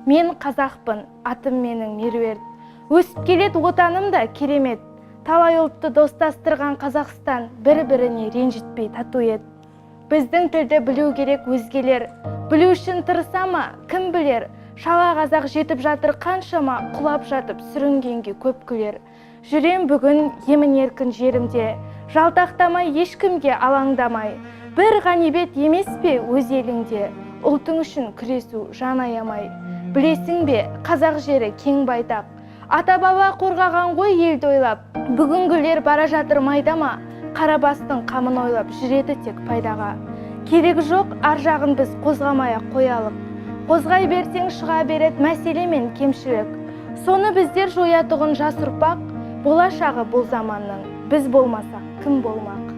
Мен қазақпын, атым менің Меруерт. Өсіп келет отаным да керемет. Талай ұлтты достастырған Қазақстан бір-біріне ренжітпей тату ет. Біздің тілді білу керек өзгелер. Білу үшін тырыса ма, кім білер? Шала қазақ жетіп жатыр қаншама, құлап жатып сүрінгенге көп күлер. Жүрем бүгін емін-еркін жерімде, жалтақтамай ешкімге алаңдамай. Бір ғанибет емес пе өз еліңде, ұлтың үшін күресу жан аямай. Білесің бе, қазақ жері кең байтақ, ата-баба қорғаған ғой елді ойлап. Бүгінгілер бара жатыр майдама, Қарабастың қамын ойлап жүреді тек пайдаға. Керегі жоқ, ар жағын біз қозғамай-ақ қоялық. Қозғай берсең шыға берет мәселе мен кемшілік. Соны біздер жоятұғын жас ұрпақ, болашағы бұл заманның. Біз болмасақ кім болмақ?